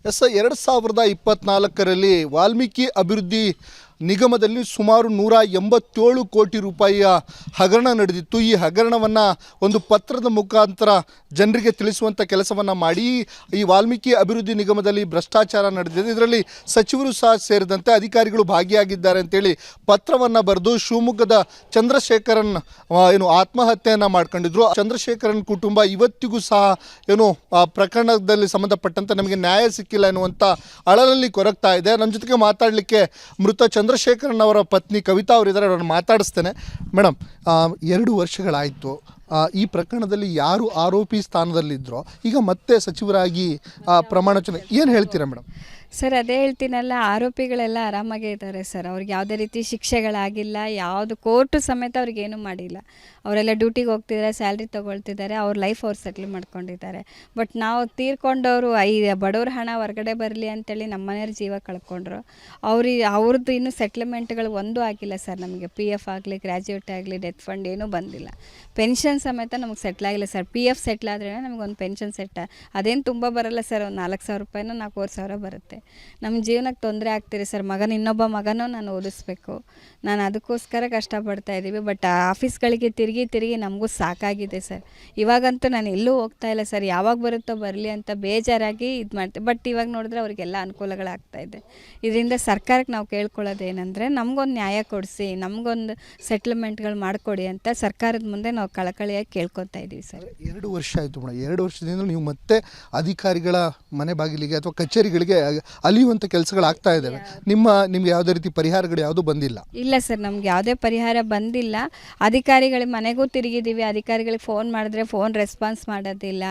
2024ರಲ್ಲಿ ವಾಲ್ಮೀಕಿ ಅಭಿವೃದ್ಧಿ ನಿಗಮದಲ್ಲಿ ಸುಮಾರು 187 ಕೋಟಿ ರೂಪಾಯಿಯ ಹಗರಣ ನಡೆದಿತ್ತು. ಈ ಹಗರಣವನ್ನು ಒಂದು ಪತ್ರದ ಮುಖಾಂತರ ಜನರಿಗೆ ತಿಳಿಸುವಂಥ ಕೆಲಸವನ್ನು ಮಾಡಿ ಈ ವಾಲ್ಮೀಕಿ ಅಭಿವೃದ್ಧಿ ನಿಗಮದಲ್ಲಿ ಭ್ರಷ್ಟಾಚಾರ ನಡೆದಿದೆ, ಇದರಲ್ಲಿ ಸಚಿವರು ಸಹ ಸೇರಿದಂತೆ ಅಧಿಕಾರಿಗಳು ಭಾಗಿಯಾಗಿದ್ದಾರೆ ಅಂತೇಳಿ ಪತ್ರವನ್ನು ಬರೆದು ಶಿವಮೊಗ್ಗದ ಚಂದ್ರಶೇಖರನ್ ಆತ್ಮಹತ್ಯೆಯನ್ನು ಮಾಡ್ಕೊಂಡಿದ್ರು. ಚಂದ್ರಶೇಖರನ್ ಕುಟುಂಬ ಇವತ್ತಿಗೂ ಸಹ ಪ್ರಕರಣದಲ್ಲಿ ಸಂಬಂಧಪಟ್ಟಂತೆ ನಮಗೆ ನ್ಯಾಯ ಸಿಕ್ಕಿಲ್ಲ ಎನ್ನುವಂಥ ಅಳಲಲ್ಲಿ ಕೊರಗ್ತಾ ಇದೆ. ನಮ್ಮ ಜೊತೆಗೆ ಮಾತಾಡಲಿಕ್ಕೆ ಮೃತ ಚಂದ್ರಶೇಖರನ್ ಅವರ ಪತ್ನಿ ಕವಿತಾ ಅವರಿದ್ದಾರೆ, ಅವರನ್ನು ಮಾತಾಡಿಸ್ತೇನೆ. ಮೇಡಮ್, 2 ವರ್ಷಗಳಾಯಿತು. ಈ ಪ್ರಕರಣದಲ್ಲಿ ಯಾರು ಆರೋಪಿ ಸ್ಥಾನದಲ್ಲಿದ್ದರೋ ಈಗ ಮತ್ತೆ ಸಚಿವರಾಗಿ ಪ್ರಮಾಣ ವಚನ ಏನು ಹೇಳ್ತೀರಾ ಮೇಡಮ್? ಸರ್, ಅದೇ ಹೇಳ್ತೀನಲ್ಲ, ಆರೋಪಿಗಳೆಲ್ಲ ಆರಾಮಾಗೇ ಇದ್ದಾರೆ ಸರ್. ಅವ್ರಿಗೆ ಯಾವುದೇ ರೀತಿ ಶಿಕ್ಷೆಗಳಾಗಿಲ್ಲ, ಯಾವುದು ಕೋರ್ಟು ಸಮೇತ ಅವ್ರಿಗೇನು ಮಾಡಿಲ್ಲ. ಅವರೆಲ್ಲ ಡ್ಯೂಟಿಗೆ ಹೋಗ್ತಿದ್ದಾರೆ, ಸ್ಯಾಲ್ರಿ ತೊಗೊಳ್ತಿದ್ದಾರೆ, ಅವ್ರ ಲೈಫ್ ಅವ್ರು ಸೆಟ್ಲ್ ಮಾಡ್ಕೊಂಡಿದ್ದಾರೆ. ಬಟ್ ನಾವು ತೀರ್ಕೊಂಡವರು ಬಡವ್ರ ಹಣ ಹೊರಗಡೆ ಬರಲಿ ಅಂತೇಳಿ ನಮ್ಮ ಮನೆಯವ್ರ ಜೀವ ಕಳ್ಕೊಂಡ್ರು. ಅವ್ರದ್ದು ಇನ್ನೂ ಸೆಟ್ಲ್ಮೆಂಟ್ಗಳು ಒಂದೂ ಆಗಿಲ್ಲ ಸರ್. ನಮಗೆ PF ಆಗಲಿ, ಗ್ರ್ಯಾಜುಯೇಟ್ ಆಗಲಿ, ಡೆತ್ ಫಂಡ್ ಏನೂ ಬಂದಿಲ್ಲ. ಪೆನ್ಷನ್ ಸಮೇತ ನಮಗೆ ಸೆಟ್ಲ್ ಆಗಿಲ್ಲ ಸರ್. PF ಸೆಟ್ಲ್ ಆದ್ರೇ ನಮಗೊಂದು ಪೆನ್ಷನ್ ಅದೇನು ತುಂಬ ಬರೋಲ್ಲ ಸರ್, ಒಂದು 4,000 ರೂಪಾಯಿನೋ 4,000 ಬರುತ್ತೆ. ನಮ್ಮ ಜೀವನಕ್ಕೆ ತೊಂದರೆ ಆಗ್ತಿದೆ ಸರ್. ಇನ್ನೊಬ್ಬ ಮಗನೂ ನಾನು ಓದಿಸ್ಬೇಕು, ನಾನು ಅದಕ್ಕೋಸ್ಕರ ಕಷ್ಟಪಡ್ತಾ ಇದ್ದೀವಿ. ಬಟ್ ಆಫೀಸ್ಗಳಿಗೆ ತಿರುಗಿ ನಮಗೂ ಸಾಕಾಗಿದೆ ಸರ್. ಇವಾಗಂತೂ ನಾನು ಎಲ್ಲೂ ಹೋಗ್ತಾ ಇಲ್ಲ ಸರ್. ಯಾವಾಗ ಬರುತ್ತೋ ಬರಲಿ ಅಂತ ಬೇಜಾರಾಗಿ ಇದು ಮಾಡ್ತೀವಿ. ಬಟ್ ಇವಾಗ ನೋಡಿದ್ರೆ ಅವರಿಗೆಲ್ಲ ಅನುಕೂಲಗಳಾಗ್ತಾಯಿದೆ. ಇದರಿಂದ ಸರ್ಕಾರಕ್ಕೆ ನಾವು ಕೇಳ್ಕೊಳ್ಳೋದೇನೆಂದರೆ, ನಮಗೊಂದು ನ್ಯಾಯ ಕೊಡಿಸಿ, ನಮಗೊಂದು ಸೆಟ್ಲ್ಮೆಂಟ್ಗಳು ಮಾಡಿಕೊಡಿ ಅಂತ ಸರ್ಕಾರದ ಮುಂದೆ ನಾವು ಕಳಕಳಿಯಾಗಿ ಕೇಳ್ಕೊತಾ ಇದ್ದೀವಿ ಸರ್. 2 ವರ್ಷ ಆಯಿತು ಮೇಡಮ್. 2 ವರ್ಷದಿಂದ ನೀವು ಮತ್ತೆ ಅಧಿಕಾರಿಗಳ ಮನೆ ಬಾಗಿಲಿಗೆ ಅಥವಾ ಕಚೇರಿಗಳಿಗೆ ಅಲಿಯುವಂಥ ಕೆಲಸಗಳಾಗ್ತಾ ಇದ್ದಾವೆ. ನಿಮ್ಗೆ ಯಾವುದೇ ರೀತಿ ಪರಿಹಾರಗಳು ಯಾವುದೂ ಬಂದಿಲ್ಲ? ಇಲ್ಲ ಸರ್, ನಮ್ಗೆ ಯಾವುದೇ ಪರಿಹಾರ ಬಂದಿಲ್ಲ. ಅಧಿಕಾರಿಗಳ ಮನೆಗೂ ತಿರುಗಿದ್ದೀವಿ. ಅಧಿಕಾರಿಗಳಿಗೆ ಫೋನ್ ಮಾಡಿದ್ರೆ ಫೋನ್ ರೆಸ್ಪಾನ್ಸ್ ಮಾಡೋದಿಲ್ಲ.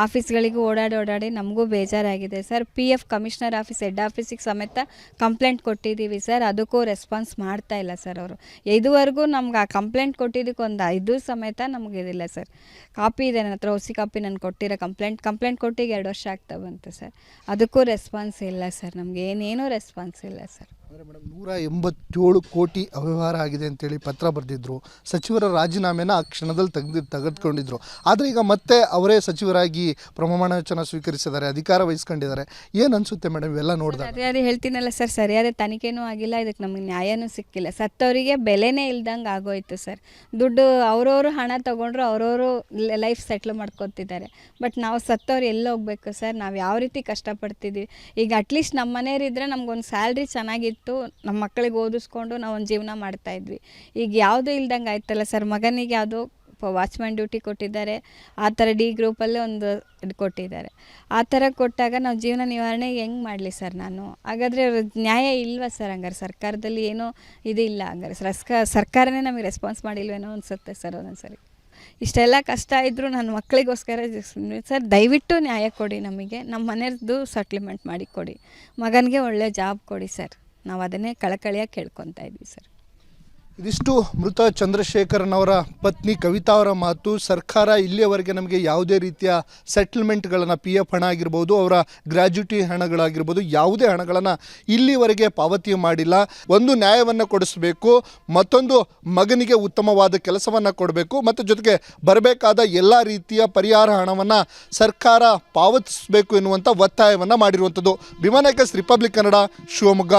ಆಫೀಸ್ಗಳಿಗೂ ಓಡಾಡಿ ನಮಗೂ ಬೇಜಾರಾಗಿದೆ sir. PF commissioner office, head ಆಫೀಸಿಗೆ ಸಮೇತ ಕಂಪ್ಲೇಂಟ್ ಕೊಟ್ಟಿದ್ದೀವಿ ಸರ್. ಅದಕ್ಕೂ ರೆಸ್ಪಾನ್ಸ್ ಮಾಡ್ತಾ ಇಲ್ಲ ಸರ್ ಅವರು. ಇದುವರೆಗೂ ನಮ್ಗೆ ಆ ಕಂಪ್ಲೇಂಟ್ ಕೊಟ್ಟಿದ್ದಕ್ಕೆ ಒಂದು 5 ಸಮೇತ ನಮಗೆ ಇದಿಲ್ಲ ಸರ್. ಕಾಪಿ ಇದೆ ನನ್ನ ಹತ್ರ, OC ಕಾಪಿ ನಾನು ಕೊಟ್ಟಿರೋ ಕಂಪ್ಲೇಂಟ್ ಕೊಟ್ಟಿಗೆ 2 ವರ್ಷ ಆಗ್ತಾ ಬಂತು ಸರ್. ಅದಕ್ಕೂ ರೆಸ್ಪಾನ್ಸ್ ಇಲ್ಲ ಸರ್. ನಮಗೆ ಏನೇನೂ ರೆಸ್ಪಾನ್ಸ್ ಇಲ್ಲ ಸರ್. ಅಂದರೆ ಮೇಡಮ್, 187 ಕೋಟಿ ಅವ್ಯವಹಾರ ಆಗಿದೆ ಅಂತೇಳಿ ಪತ್ರ ಬರೆದಿದ್ರು. ಸಚಿವರ ರಾಜೀನಾಮೆನ ಆ ಕ್ಷಣದಲ್ಲಿ ತೆಗೆದುಕೊಂಡಿದ್ರು. ಆದರೆ ಈಗ ಮತ್ತೆ ಅವರೇ ಸಚಿವರಾಗಿ ಪ್ರಮಾಣ ವಚನ ಸ್ವೀಕರಿಸಿದ್ದಾರೆ, ಅಧಿಕಾರ ವಹಿಸ್ಕೊಂಡಿದ್ದಾರೆ. ಏನು ಅನಿಸುತ್ತೆ ಮೇಡಮ್ ಇವೆಲ್ಲ ನೋಡಿದಾಗ? ಅದೇ ಹೇಳ್ತೀನಲ್ಲ ಸರ್, ಸರಿಯಾದ ತನಿಖೆನೂ ಆಗಿಲ್ಲ, ಇದಕ್ಕೆ ನಮಗೆ ನ್ಯಾಯನೂ ಸಿಕ್ಕಿಲ್ಲ. ಸತ್ತವರಿಗೆ ಬೆಲೆನೇ ಇಲ್ದಂಗೆ ಆಗೋಯ್ತು ಸರ್. ದುಡ್ಡು ಅವ್ರವರು ಹಣ ತೊಗೊಂಡ್ರು, ಅವ್ರವರು ಲೈಫ್ ಸೆಟ್ಲ್ ಮಾಡ್ಕೊತಿದ್ದಾರೆ. ಬಟ್ ನಾವು ಸತ್ತವ್ರು ಎಲ್ಲಿ ಹೋಗ್ಬೇಕು ಸರ್? ನಾವು ಯಾವ ರೀತಿ ಕಷ್ಟಪಡ್ತಿದ್ದೀವಿ? ಈಗ ಅಟ್ಲೀಸ್ಟ್ ನಮ್ಮ ಮನೆಯವರಿದ್ದರೆ ನಮಗೊಂದು ಸ್ಯಾಲ್ರಿ ಚೆನ್ನಾಗಿತ್ತು, ನಮ್ಮ ಮಕ್ಕಳಿಗೆ ಓದಿಸ್ಕೊಂಡು ನಾವು ಒಂದು ಜೀವನ ಮಾಡ್ತಾಯಿದ್ವಿ. ಈಗ ಯಾವುದೂ ಇಲ್ದಂಗೆ ಆಯ್ತಲ್ಲ ಸರ್. ಮಗನಿಗೆ ಯಾವುದೋ ವಾಚ್ಮ್ಯಾನ್ ಡ್ಯೂಟಿ ಕೊಟ್ಟಿದ್ದಾರೆ, ಆ ಥರ D ಗ್ರೂಪಲ್ಲೇ ಒಂದು ಕೊಟ್ಟಿದ್ದಾರೆ. ಆ ಥರ ಕೊಟ್ಟಾಗ ನಾವು ಜೀವನ ನಿರ್ವಹಣೆ ಹೆಂಗೆ ಮಾಡಲಿ ಸರ್ ನಾನು? ಹಾಗಾದರೆ ನ್ಯಾಯ ಇಲ್ವಾ ಸರ್? ಹಂಗಾರೆ ಸರ್ಕಾರದಲ್ಲಿ ಏನೋ ಇದಿಲ್ಲ ಹಂಗಾರೆ ಸರ್ಕಾರನೇ ನಮಗೆ ರೆಸ್ಪಾನ್ಸ್ ಮಾಡಿಲ್ವೇನೋ ಅನಿಸುತ್ತೆ ಸರ್ ಒಂದೊಂದು ಸರಿ. ಇಷ್ಟೆಲ್ಲ ಕಷ್ಟ ಇದ್ದರೂ ನನ್ನ ಮಕ್ಕಳಿಗೋಸ್ಕರ ಸರ್ ದಯವಿಟ್ಟು ನ್ಯಾಯ ಕೊಡಿ ನಮಗೆ. ನಮ್ಮ ಮನೆಯದ್ದು ಸೆಟ್ಲ್ಮೆಂಟ್ ಮಾಡಿ ಕೊಡಿ, ಮಗನಿಗೆ ಒಳ್ಳೆ ಜಾಬ್ ಕೊಡಿ ಸರ್. ನಾವು ಅದನ್ನೇ ಕಳಕಳಿಯಾಗಿ ಕೇಳ್ಕೊತಾ ಇದ್ವಿ ಸರ್. ಇದಿಷ್ಟು ಮೃತ ಚಂದ್ರಶೇಖರನ್ ಅವರ ಪತ್ನಿ ಕವಿತಾ ಅವರ ಮಾತು. ಸರ್ಕಾರ ಇಲ್ಲಿಯವರೆಗೆ ನಮಗೆ ಯಾವುದೇ ರೀತಿಯ ಸೆಟಲ್ಮೆಂಟ್ಗಳನ್ನು, PF ಹಣ ಆಗಿರ್ಬೋದು, ಅವರ ಗ್ರ್ಯಾಜುಟಿ ಹಣಗಳಾಗಿರ್ಬೋದು, ಯಾವುದೇ ಹಣಗಳನ್ನು ಇಲ್ಲಿವರೆಗೆ ಪಾವತಿ ಮಾಡಿಲ್ಲ. ಒಂದು ನ್ಯಾಯವನ್ನು ಕೊಡಿಸಬೇಕು, ಮತ್ತೊಂದು ಮಗನಿಗೆ ಉತ್ತಮವಾದ ಕೆಲಸವನ್ನು ಕೊಡಬೇಕು, ಮತ್ತು ಜೊತೆಗೆ ಬರಬೇಕಾದ ಎಲ್ಲ ರೀತಿಯ ಪರಿಹಾರ ಹಣವನ್ನು ಸರ್ಕಾರ ಪಾವತಿಸಬೇಕು ಎನ್ನುವಂಥ ಒತ್ತಾಯವನ್ನು ಮಾಡಿರುವಂಥದ್ದು. ಭೀಮಾ ನಾಯಕ್, ರಿಪಬ್ಲಿಕ್ ಕನ್ನಡ, ಶಿವಮೊಗ್ಗ.